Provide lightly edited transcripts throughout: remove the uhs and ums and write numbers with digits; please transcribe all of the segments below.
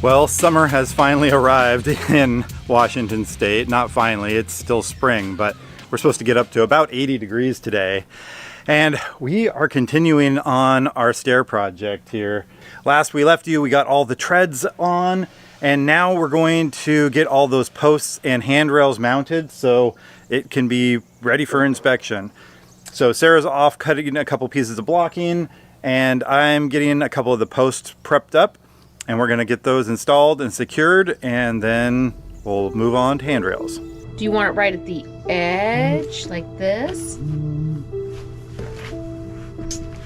Well, summer has finally arrived in Washington State. Not finally, it's still spring, but we're supposed to get up to about 80 degrees today. And we are continuing on our stair project here. Last we left you, we got all the treads on, and now we're going to get all those posts and handrails mounted so it can be ready for inspection. So Sarah's off cutting a couple pieces of blocking, and I'm getting a couple of the posts prepped up. And we're gonna get those installed and secured, and then we'll move on to handrails. Do you want it right at the edge, like this?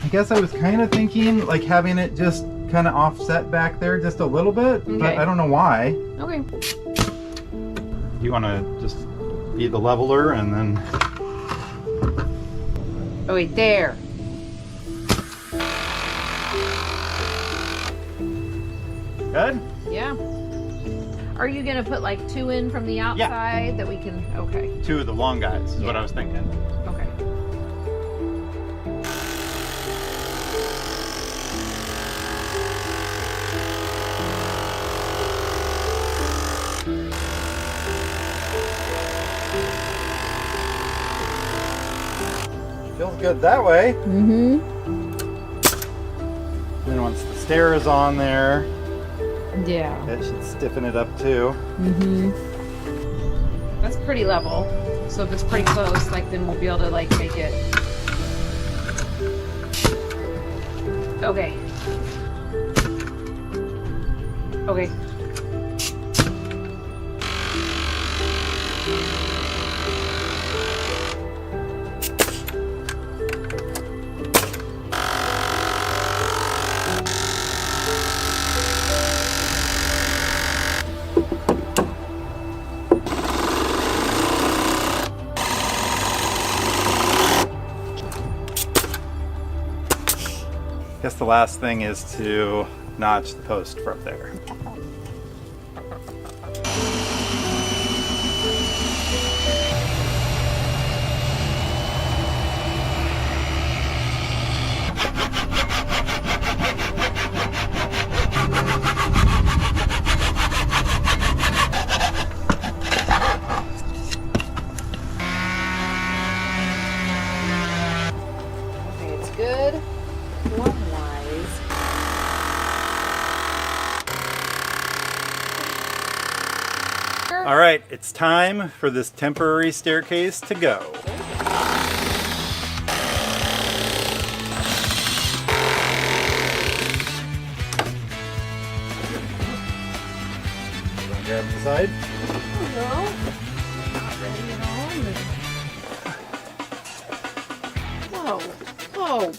I guess I was kind of thinking like having it just kind of offset back there just a little bit, okay. But I don't know why. Okay. You wanna just be the leveler and then... Oh wait, there. Good? Yeah. Are you gonna put like 2 in from the outside that we can, okay. 2 of the long guys is what I was thinking. Okay. Feels good that way. Mm-hmm. Then once the stair is on there, Yeah. it should stiffen it up too. Mm-hmm. That's pretty level. So if it's pretty close, like then we'll be able to like make it. Okay. Okay. I guess the last thing is to notch the post for up there. Okay, it's good. Form-wise. All right, it's time for this temporary staircase to go. Grab the side. No. Not ready at all. Whoa. Whoa.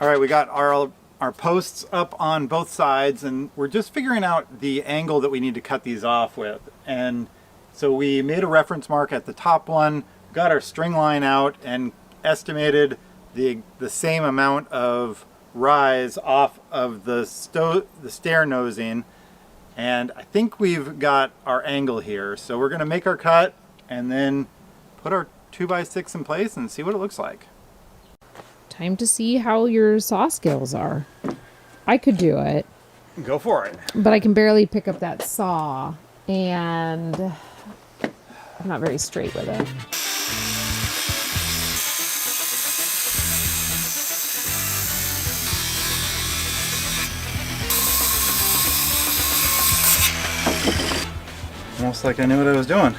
All right, we got our posts up on both sides, and we're just figuring out the angle that we need to cut these off with. And so we made a reference mark at the top one, got our string line out, and estimated the same amount of rise off of the stair nosing. And I think we've got our angle here. So we're gonna make our cut and then put our 2x6 in place and see what it looks like. Time to see how your saw skills are. I could do it, Go for it. but I can barely pick up that saw, and I'm not very straight with it. Almost like I knew what I was doing.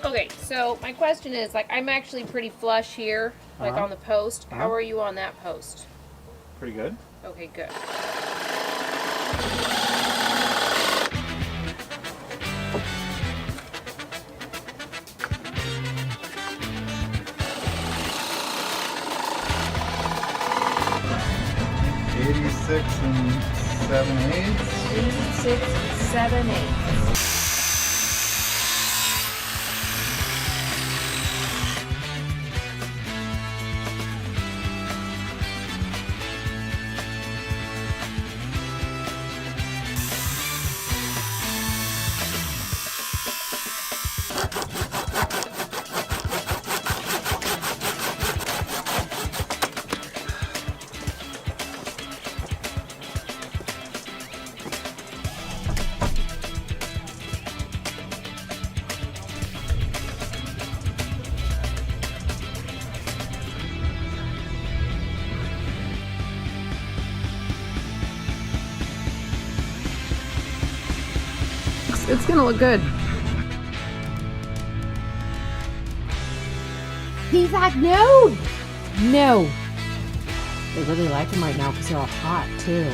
Okay, so my question is, like, I'm actually pretty flush here, like on the post. How are you on that post? Pretty good. Okay, good. '86 and 7/8. 86, 7, 8. It's gonna look good. He's like, no, no. They really like them right now because they're all hot too.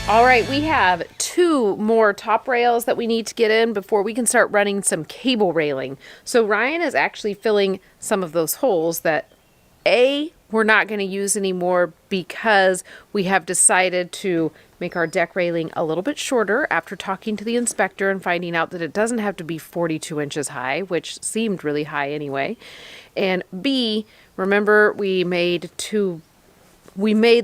All right, we have 2 more top rails that we need to get in before we can start running some cable railing. So Ryan is actually filling some of those holes that we're not going to use anymore because we have decided to make our deck railing a little bit shorter after talking to the inspector and finding out that it doesn't have to be 42 inches high, which seemed really high anyway. And B, remember we made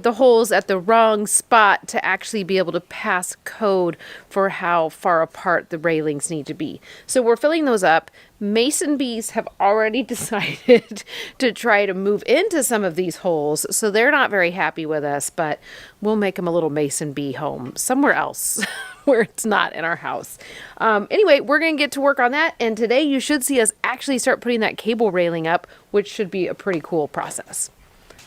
the holes at the wrong spot to actually be able to pass code for how far apart the railings need to be. So we're filling those up. Mason bees have already decided to try to move into some of these holes, so they're not very happy with us, but we'll make them a little mason bee home somewhere else where it's not in our house. Anyway, we're going to get to work on that, and today you should see us actually start putting that cable railing up, which should be a pretty cool process.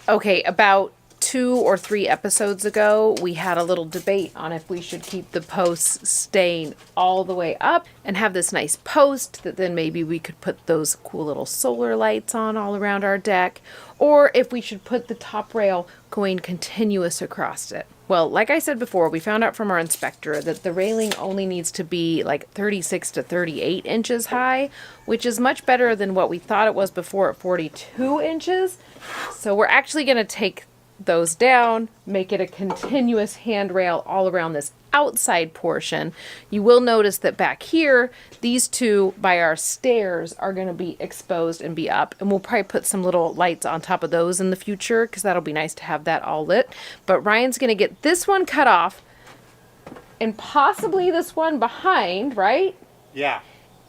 Okay, about 2 or 3 episodes ago, we had a little debate on if we should keep the posts staying all the way up and have this nice post that then maybe we could put those cool little solar lights on all around our deck, or if we should put the top rail going continuous across it. Well, like I said before, we found out from our inspector that the railing only needs to be like 36 to 38 inches high, which is much better than what we thought it was before at 42 inches. So we're actually going to take those down, make it a continuous handrail all around this outside portion. You will notice that back here, these 2 by our stairs are going to be exposed and be up, and we'll probably put some little lights on top of those in the future because that'll be nice to have that all lit. But Ryan's going to get this one cut off and possibly this one behind, right? Yeah.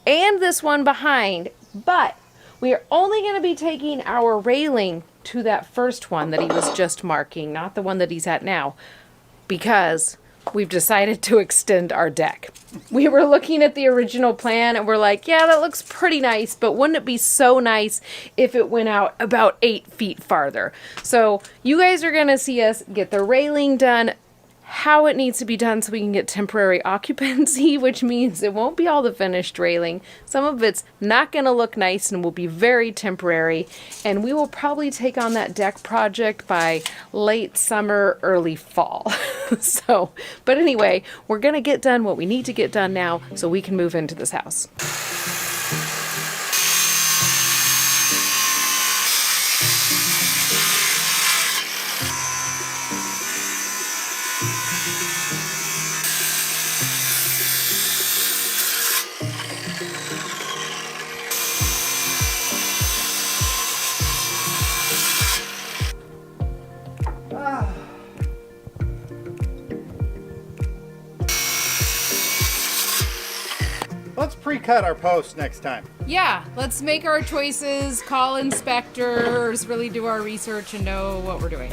And this one behind, but we are only going to be taking our railing to that first one that he was just marking, not the one that he's at now, because we've decided to extend our deck. We were looking at the original plan and we're like, yeah, that looks pretty nice, but wouldn't it be so nice if it went out about 8 feet farther? So you guys are going to see us get the railing done how it needs to be done so we can get temporary occupancy, which means it won't be all the finished railing. Some of it's not going to look nice and will be very temporary, and we will probably take on that deck project by late summer, early fall. But anyway, we're going to get done what we need to get done now so we can move into this house. Let's pre-cut our posts next time. Yeah, let's make our choices, call inspectors, really do our research and know what we're doing.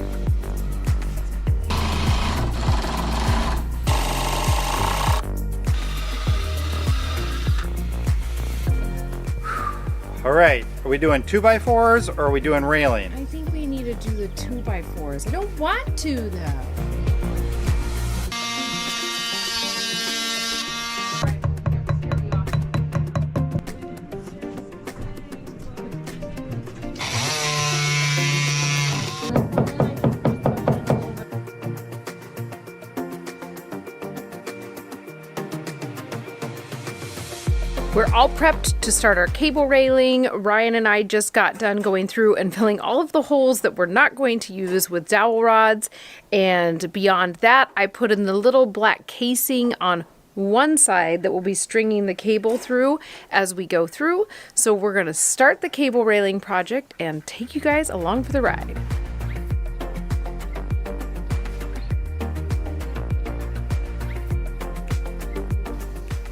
All right, are we doing 2x4s or are we doing railing? I think we need to do the 2x4s. I don't want to though. We're all prepped to start our cable railing. Ryan and I just got done going through and filling all of the holes that we're not going to use with dowel rods. And beyond that, I put in the little black casing on one side that will be stringing the cable through as we go through. So we're going to start the cable railing project and take you guys along for the ride.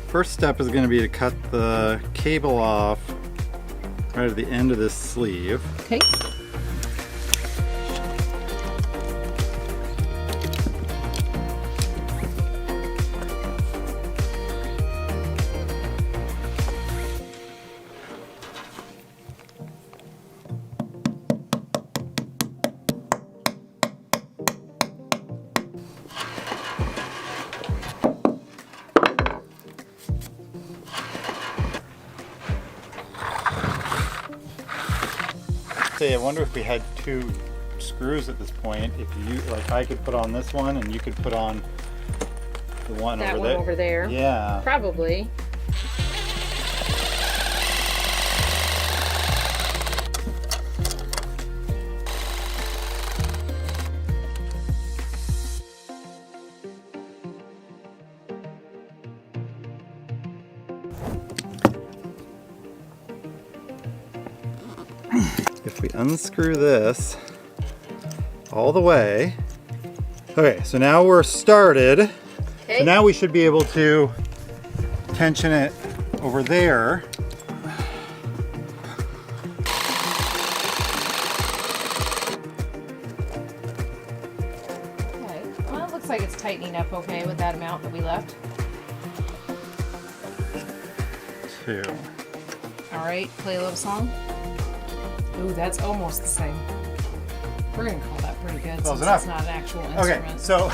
First step is going to be to cut the cable off right at the end of this sleeve. Okay. say, I wonder if we had 2 screws at this point. If you, like, I could put on this one and you could put on the one That over one there. over there. Yeah. Probably. If we unscrew this all the way. Okay, so now we're started. Okay. So now we should be able to tension it over there. Okay. Well, it looks like it's tightening up okay with that amount that we left. 2. All right, play a little song. Ooh, that's almost the same. We're gonna call that pretty good Close since enough. it's not an actual Okay, instrument. so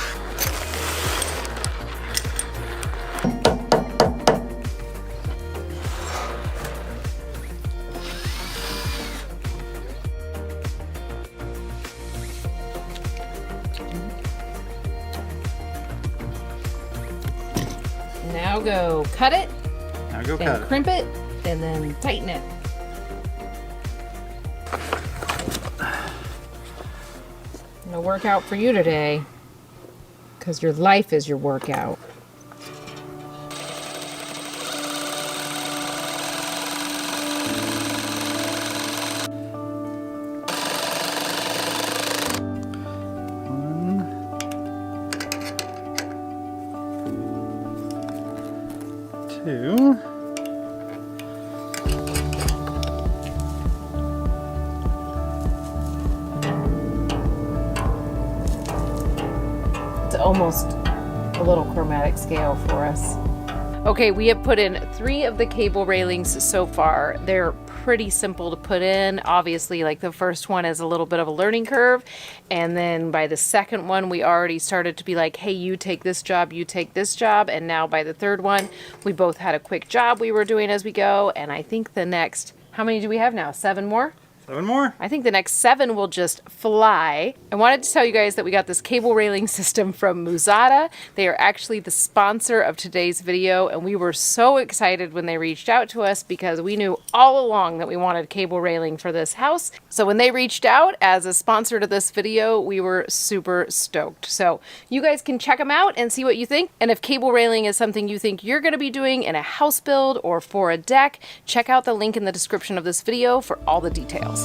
Now go cut it, now go and cut it. crimp it, and then tighten it. No workout for you today, because your life is your workout. Two. It's almost a little chromatic scale for us. Okay, we have put in 3 of the cable railings so far. They're pretty simple to put in. Obviously, like the first one is a little bit of a learning curve. And then by the second one, we already started to be like, hey, you take this job, you take this job. And now by the third one, we both had a quick job we were doing as we go. And I think the next, how many do we have now? 7 more? 7 more. I think the next 7 will just fly. I wanted to tell you guys that we got this cable railing system from Muzata. They are actually the sponsor of today's video, and we were so excited when they reached out to us because we knew all along that we wanted cable railing for this house. So when they reached out as a sponsor to this video, we were super stoked. So you guys can check them out and see what you think. And if cable railing is something you think you're going to be doing in a house build or for a deck, check out the link in the description of this video for all the details.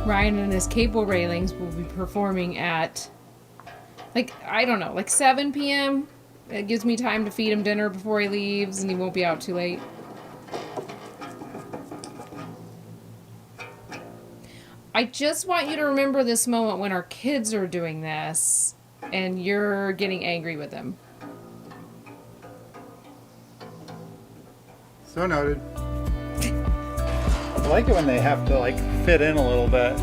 Ryan and his cable railings will be performing at, like, I don't know, like 7 p.m. It gives me time to feed him dinner before he leaves, and he won't be out too late. I just want you to remember this moment when our kids are doing this, and you're getting angry with them. So noted. I like it when they have to like fit in a little bit.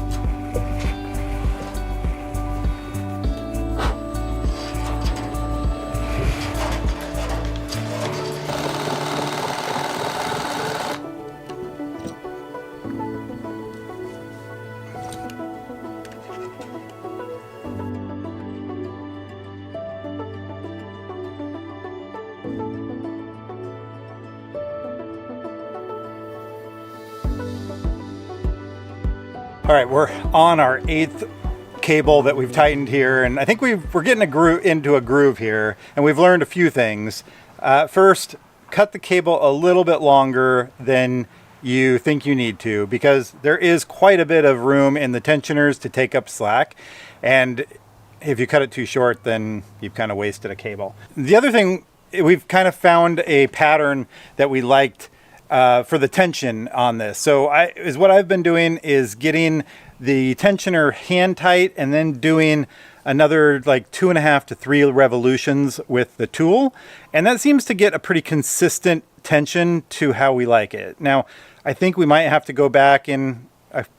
All right, we're on our 8th cable that we've tightened here, and I think we're getting into a groove here, and we've learned a few things. First, cut the cable a little bit longer than you think you need to, because there is quite a bit of room in the tensioners to take up slack, and if you cut it too short, then you've kind of wasted a cable. The other thing, we've kind of found a pattern that we liked for the tension on this. So what I've been doing is getting the tensioner hand tight and then doing another like 2.5 to 3 revolutions with the tool. And that seems to get a pretty consistent tension to how we like it. Now, I think we might have to go back in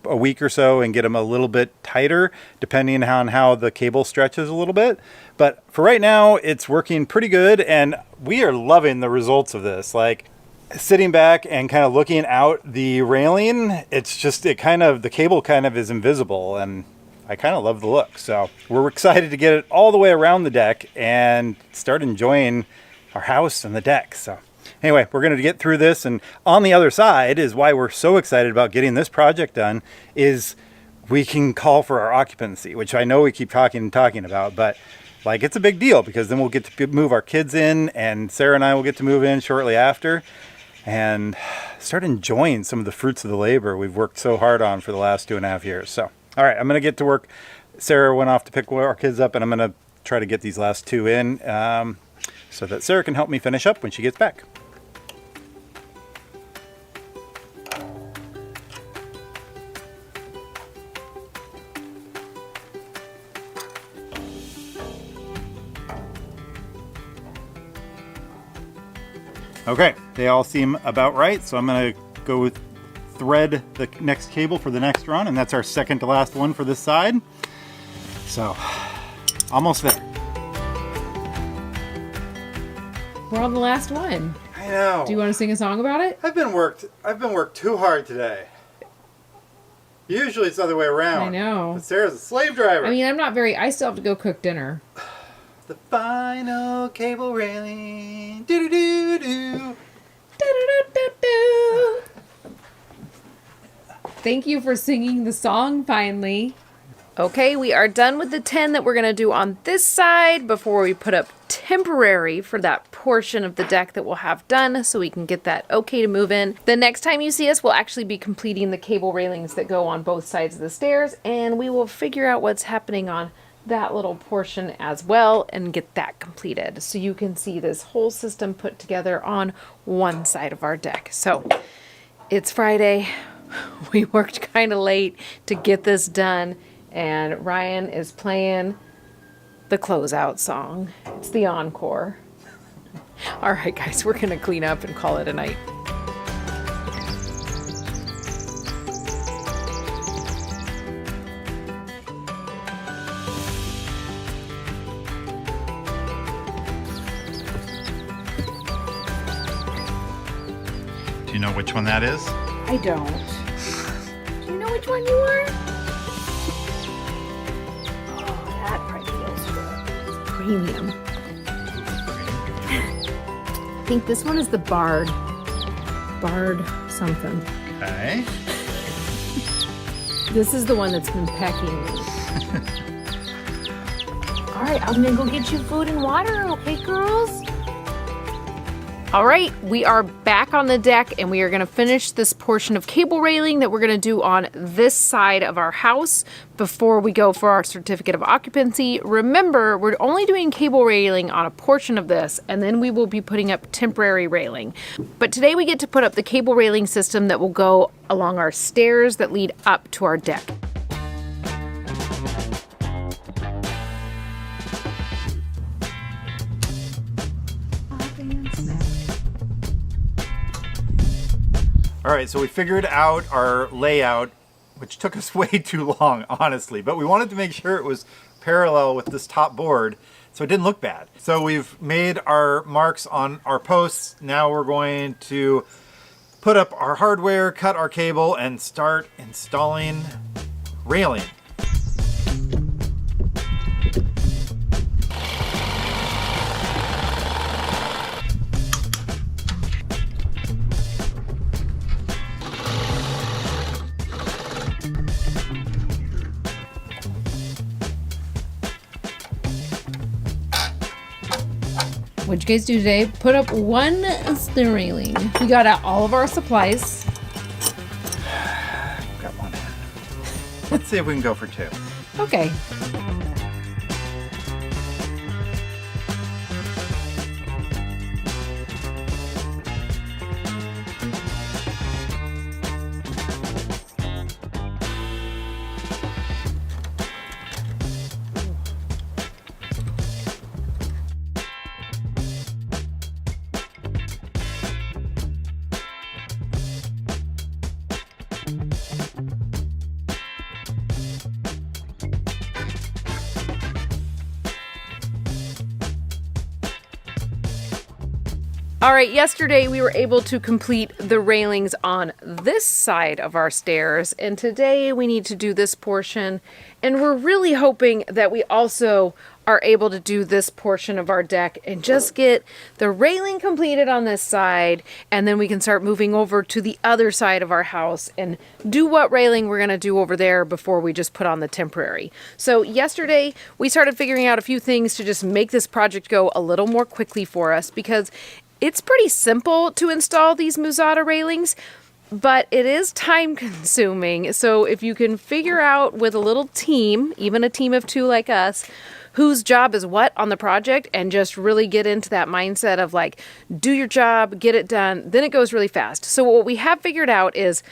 a week or so and get them a little bit tighter, depending on how the cable stretches a little bit. But for right now, it's working pretty good, and we are loving the results of this. Like, sitting back and kind of looking out the railing, the cable kind of is invisible, and I kind of love the look. So we're excited to get it all the way around the deck and start enjoying our house and the deck. So anyway, we're going to get through this, and on the other side is why we're so excited about getting this project done, is we can call for our occupancy, which I know we keep talking about, but like, it's a big deal because then we'll get to move our kids in, and Sarah and I will get to move in shortly after and start enjoying some of the fruits of the labor we've worked so hard on for the last 2.5 years. So, all right, I'm going to get to work. Sarah went off to pick our kids up, and I'm going to try to get these last 2 in so that Sarah can help me finish up when she gets back. Okay, they all seem about right, so I'm going to go with thread the next cable for the next run, and that's our second to last one for this side. So, almost there. We're on the last one. I know. Do you want to sing a song about it? I've been worked too hard today. Usually it's the other way around. I know. But Sarah's a slave driver. I mean, I still have to go cook dinner. The final cable railing. Do do do do. Do-do-do-do-do. Thank you for singing the song finally. Okay, we are done with the 10 that we're going to do on this side before we put up temporary for that portion of the deck that we'll have done, so we can get that okay to move in. The next time you see us, we'll actually be completing the cable railings that go on both sides of the stairs, and we will figure out what's happening on that little portion as well and get that completed, so you can see this whole system put together on one side of our deck. So it's Friday. We worked kind of late to get this done, and Ryan is playing the closeout song. It's the encore. All right, guys, we're gonna clean up and call it a night. Do you know which one that is? I don't. Do you know which one you are? Oh, that probably feels good. It's premium. I think this one is the Bard. Bard something. Okay. This is the one that's been pecking me. All right, I'm gonna go get you food and water, okay, girls? All right, we are back on the deck, and we are gonna finish this portion of cable railing that we're gonna do on this side of our house before we go for our certificate of occupancy. Remember, we're only doing cable railing on a portion of this, and then we will be putting up temporary railing. But today we get to put up the cable railing system that will go along our stairs that lead up to our deck. All right, so we figured out our layout, which took us way too long, honestly, but we wanted to make sure it was parallel with this top board so it didn't look bad. So we've made our marks on our posts. Now we're going to put up our hardware, cut our cable, and start installing railing. What'd you guys do today? Put up one stair railing. We got out all of our supplies. Got one. Let's see if we can go for 2. Okay. All right, yesterday we were able to complete the railings on this side of our stairs, and today we need to do this portion, and we're really hoping that we also are able to do this portion of our deck and just get the railing completed on this side, and then we can start moving over to the other side of our house and do what railing we're going to do over there before we just put on the temporary. So yesterday we started figuring out a few things to just make this project go a little more quickly for us, because it's pretty simple to install these Muzata railings, but it is time consuming. So if you can figure out with a little team, even a team of 2 like us, whose job is what on the project, and just really get into that mindset of like, do your job, get it done, then it goes really fast. So what we have figured out is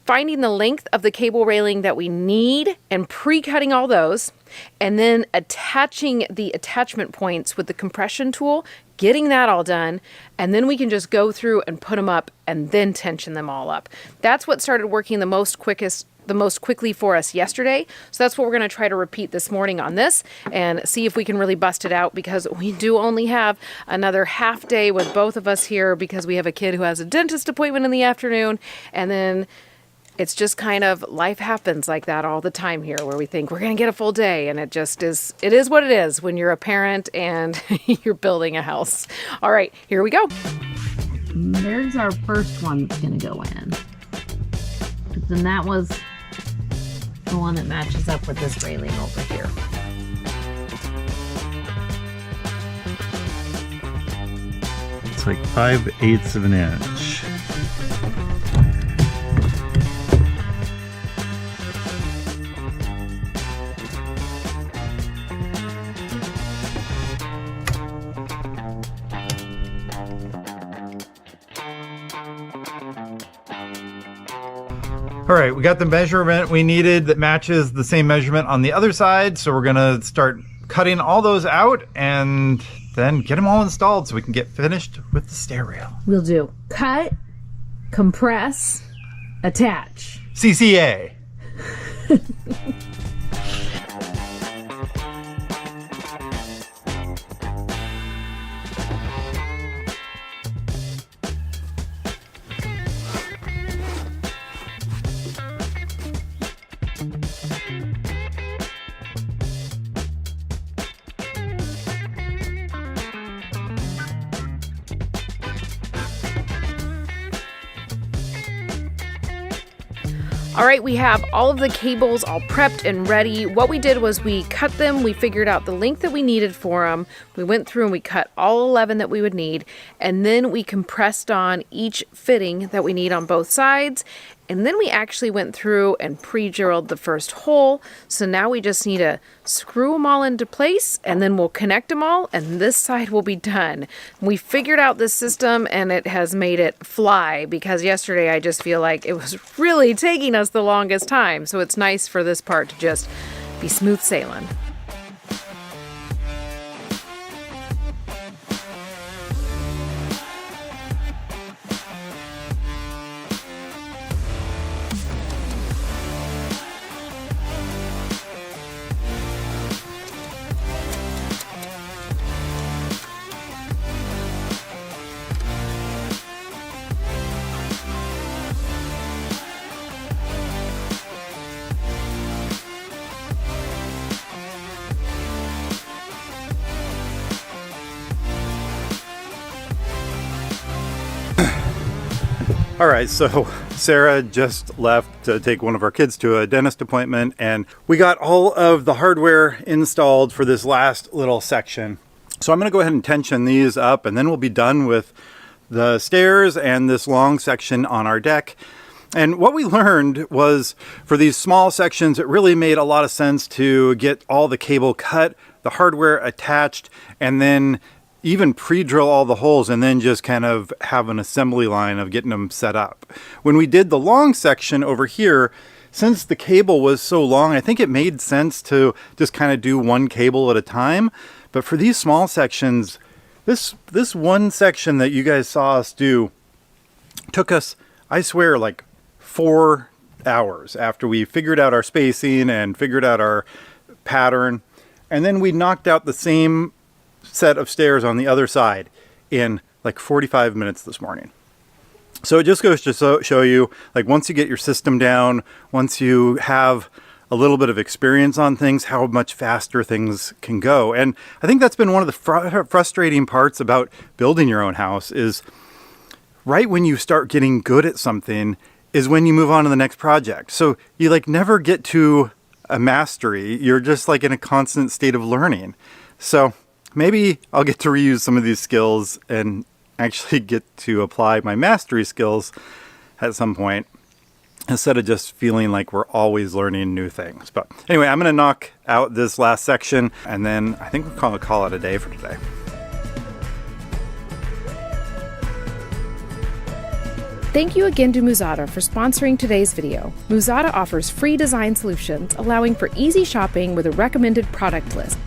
finding the length of the cable railing that we need and pre-cutting all those, and then attaching the attachment points with the compression tool, getting that all done, and then we can just go through and put them up and then tension them all up. That's what started working the most quickly for us yesterday. So that's what we're going to try to repeat this morning on this and see if we can really bust it out, because we do only have another half day with both of us here because we have a kid who has a dentist appointment in the afternoon, and then it's just kind of life happens like that all the time here, where we think we're going to get a full day, and it is what it is when you're a parent and you're building a house. All right, here we go. There's our first one that's going to go in. But then that was the one that matches up with this railing over here. It's like 5/8 of an inch. All right, we got the measurement we needed that matches the same measurement on the other side. So we're gonna start cutting all those out and then get them all installed so we can get finished with the stair rail. We'll do cut, compress, attach. CCA. All right, we have all of the cables all prepped and ready. What we did was we cut them, we figured out the length that we needed for them. We went through and we cut all 11 that we would need, and then we compressed on each fitting that we need on both sides. And then we actually went through and pre-drilled the first hole. So now we just need to screw them all into place, and then we'll connect them all, and this side will be done. We figured out this system, and it has made it fly, because yesterday I just feel like it was really taking us the longest time. So it's nice for this part to just be smooth sailing. All right, so Sarah just left to take one of our kids to a dentist appointment, and we got all of the hardware installed for this last little section. So I'm going to go ahead and tension these up, and then we'll be done with the stairs and this long section on our deck. And what we learned was, for these small sections, it really made a lot of sense to get all the cable cut, the hardware attached, and then even pre-drill all the holes, and then just kind of have an assembly line of getting them set up. When we did the long section over here, since the cable was so long, I think it made sense to just kind of do one cable at a time. But for these small sections, this one section that you guys saw us do took us, I swear, like 4 hours after we figured out our spacing and figured out our pattern. And then we knocked out the same set of stairs on the other side in like 45 minutes this morning. So it just goes to show you, like, once you get your system down, once you have a little bit of experience on things, how much faster things can go. And I think that's been one of the frustrating parts about building your own house is right when you start getting good at something is when you move on to the next project. So you like never get to a mastery. You're just like in a constant state of learning. So maybe I'll get to reuse some of these skills and actually get to apply my mastery skills at some point instead of just feeling like we're always learning new things. But anyway, I'm going to knock out this last section and then I think we'll call it a day for today. Thank you again to Muzata for sponsoring today's video. Muzata offers free design solutions, allowing for easy shopping with a recommended product list.